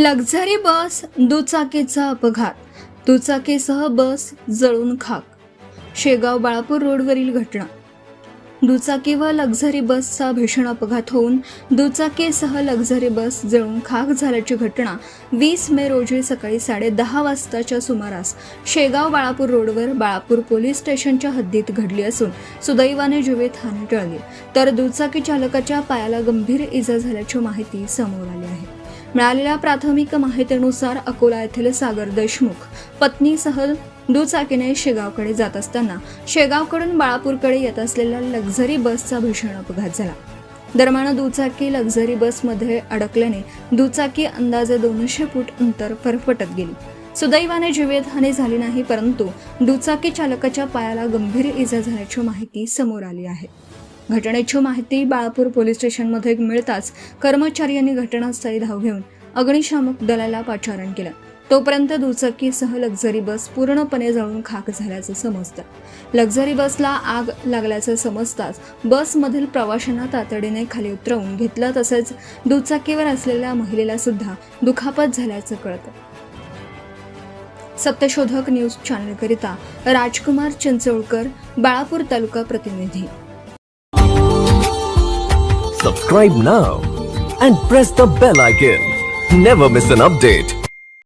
Luxury बस दुचाकीचा अपघात, दुचाकीसह बस जळून खाक. शेगाव बाळापूर रोडवरील घटना. दुचाकी व लक्झरी बसचा भीषण अपघात होऊन दुचाकीसह लक्झरी बस जळून खाक झाल्याची घटना 20 मे रोजी सकाळी 10:30 वाजताच्या सुमारास शेगाव बाळापूर रोडवर बाळापूर पोलीस स्टेशनच्या हद्दीत घडली असून सुदैवाने जीवितहानी टळली, तर दुचाकी चालकाच्या पायाला गंभीर इजा झाल्याची माहिती समोर आली आहे. मिळालेल्या प्राथमिक माहितीनुसार अकोला येथील सागर देशमुख पत्नीसह दुचाकीने शेगावकडे जात असताना शेगावकडून बाळापूरकडे येत असलेल्या लक्झरी बसचा भीषण अपघात झाला. दरम्यान दुचाकी लक्झरी बसमध्ये अडकल्याने दुचाकी अंदाजे 200 फूट अंतर फरफटत गेली. सुदैवाने जीवितहानी झाली नाही, परंतु दुचाकी चालकाच्या पायाला गंभीर इजा झाल्याची माहिती समोर आली आहे. घटनेची माहिती बाळापूर पोलीस स्टेशनमध्ये मिळताच कर्मचाऱ्यांनी घटनास्थळी धाव घेऊन अग्निशामक दलाला पाचारण केलं. तोपर्यंत दुचाकीसह लक्झरी बस पूर्णपणे जळून खाक झाल्याचं समजतं. लक्झरी बसला आग लागल्याचं समजताच बसमधील प्रवाशांना तातडीने खाली उतरवून घेतलं, तसेच दुचाकीवर असलेल्या महिलेला सुद्धा दुखापत झाल्याचं कळतं. सत्यशोधक न्यूज चॅनलकरिता राजकुमार चिंचोळकर, बाळापूर तालुका प्रतिनिधी. Subscribe now and press the bell icon. Never miss an update.